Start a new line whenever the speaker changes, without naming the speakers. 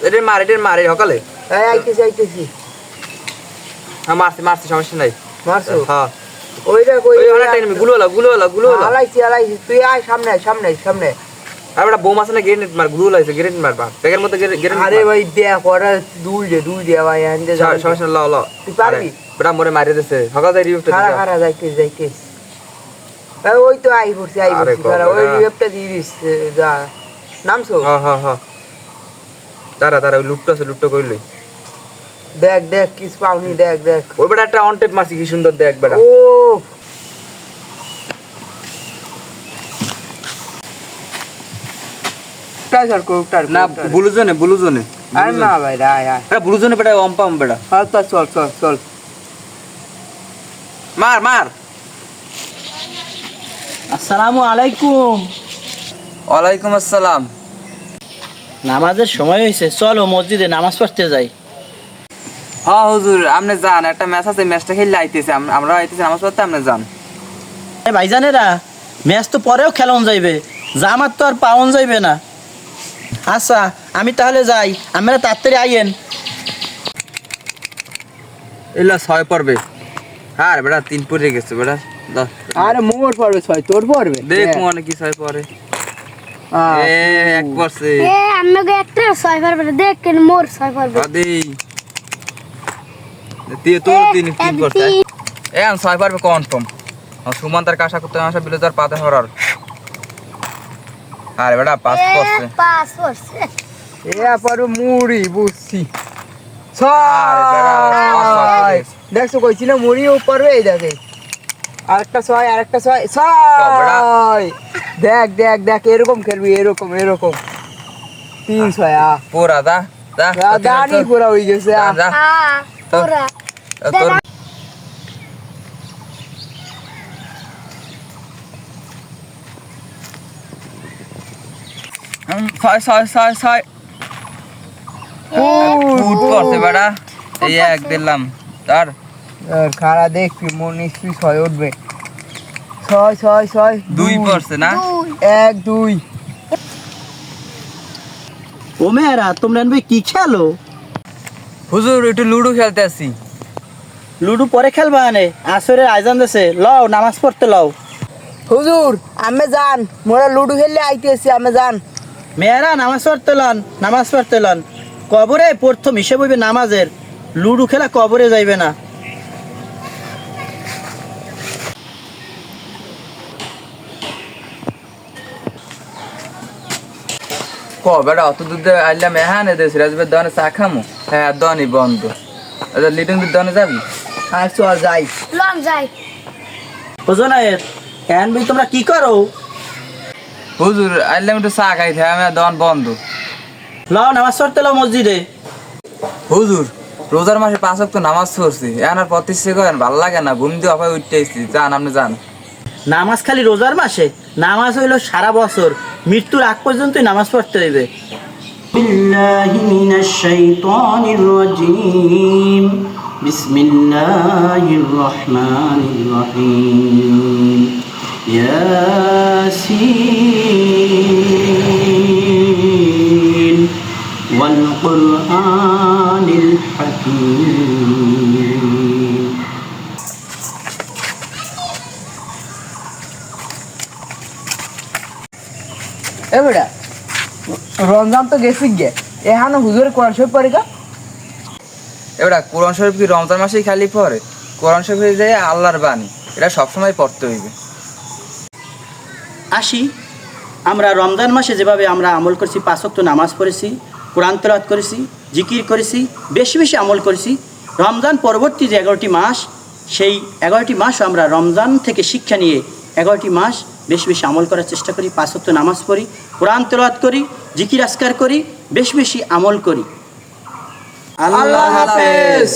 এটা মারে সকালে
আইতেছি
মারছি সমস্যা নাই
মারছো
হ্যাঁ
ওইটা কই
গুলো
আলাইছি তুই আয় সামনে
আর একটা বোম আছে না গ্রেনেড মার গুলো লাইছে গ্রেনেড মারবা ব্যাগের মধ্যে গ্রেনেড
আরে ভাই দেখ ওরা দুই দে ভাই আনতে যা
সমস্যা না ল
তুই পারবি
বেটা মরে মারি দিছে সকালে রিভিউটা
খারা যাইতে ওই তো আই পড়ছি ওই রিভিউটা দিয়ে দিস যা নামছো
হ্যাঁ দাঁড়া ওই লুটটা কইলি
দেখ কিস পাওনি দেখ
ওই বেটা একটা অন টেপ মারছি কি সুন্দর দেখ বেটা
ও টাইসার
না ব্লু জোনে
আরে না ভাই আয়
আরে ব্লু জোনে বেটা অম্পাম বেটা
হ্যাঁ তো চল
মার
আসসালামু আলাইকুম।
ওয়ালাইকুম আসসালাম।
নামাজের সময় হয়েছে, চলো মসজিদে নামাজ পড়তে যাই।
হ্যাঁ হুজুর আপনি যান, একটা ম্যাচ আছে, ম্যাচটা খেললে আইতেছে, আমরা আইতেছি নামাজ পড়তে, আপনি যান।
ভাইজানেরা ম্যাচ তো পরেও খেলন যাইবে, জামাত তো আর পাওন যাইবে না। আচ্ছা আমি তাহলে যাই, আমরা তাড়াতাড়ি আইয়েন।
এলা 6 পড়বে। হ্যাঁ বেটা 3 পড়ে গেছে বেটা।
আরে মোর পড়বে 6, তোর পড়বে
দেখ মনে কি 6 পড়ে। এক পড়ছে।
আমাকে একটা 6 পড়বে, দেখ কেন মোর 6 পড়বে।
দেই তোর 3 পড়ছে। এখন 6 পড়বে কনফার্ম। সুমন তার কাশা করতে আসা বিলেজার পাতে হরার। আরে বেটা 5 পড়ছে।
5 পড়ছে।
পড়বে মুড়ি বুঝছি। দেখছো কইছি না মুড়িও পড়বে, এই দেখে আরেকটা 6 দেখ এরকম খেলবি, এরকম 3 6
পুরা দা
দানি পুরা হয়ে গেছে।
পুরা
তোর 6 ফুট পড়ছে বেটা। এই এক দিলাম তার
খারা দেখবি মোর নিশ্চয়ই 6 উঠবে। 6
2 পড়ছে না?
1 2।
ও মেয়েরা তোমরা ভাই কি খেলো?
হুজুর একটু লুডো খেলতে আসি।
লুডু পরে খেলবা আনে, আসরের আয়োজন দেশে লও, নামাজ পড়তে লও।
হুজুর আমি যান, মোরা লুডু খেললে আইতেছি, আমি যান।
মেয়েরা নামাজ পড়তে লন। কবরে প্রথম হিসেব হইবে নামাজের, লুডু খেলা কবরে যাইবে না।
বেটা অত দূর আইলাম, হ্যাঁ সিরাজবের দোকানে চা খামো। হ্যাঁ দোকানই বন্ধ। আচ্ছা লিটন দোকানে যাবি?
আর চল যাই।
লং যাই।
বুঝনায়ের কেন ভাই তোমরা কি করো?
হুজুর আইলাম একটু চা খাইতে, আমি দোকান বন্ধ।
লও নামাজ পড়তে লও মসজিদে।
হুজুর রোজার মাসে 5 ওয়াক্ত নামাজ পড়ছি, এখন আর প্রতিষ্ঠা করেন, ভালো লাগে না, ঘুম দিয়ে অপায় উঠতে আসছি। যান আপনি যান।
নামাজ খালি রোজার মাসে? নামাজ হইল সারা বছর, মৃত্যুর আগ পর্যন্তই নামাজ পড়তে হইবে। বিল্লাহি মিনাশ শাইতানির রাজিম, বিসমিল্লাহির রহমানির রহিম, ইয়াসিন ওয়াল কুরআনিল হাকীম।
বেটা রমজান তো গেছি গে, এখানে হুজুরের কোরআন শরীফ পড়ে গা।
এবার কোরআন শরীফ কি রমজান মাসেই খালি পড়ে? কোরআন শরীফে যে আল্লাহর বাণী, এটা সবসময় পড়তে হইবে।
আসি, আমরা রমজান মাসে যেভাবে আমরা আমল করেছি, 5 ওয়াক্ত নামাজ পড়েছি, কোরআন তেলাওয়াত করেছি, জিকির করেছি, বেশি বেশি আমল করেছি। রমজান পরবর্তী যে 11টি মাস, সেই 11টি মাসও আমরা রমজান থেকে শিক্ষা নিয়ে 11টি মাস বেশি বেশি আমল করার চেষ্টা করি। 5 ওয়াক্ত নামাজ পড়ি, কোরআন তেলাওয়াত করি, জিকির আজকার করি, বেশি বেশি আমল করি।
আল্লাহ হাফেজ।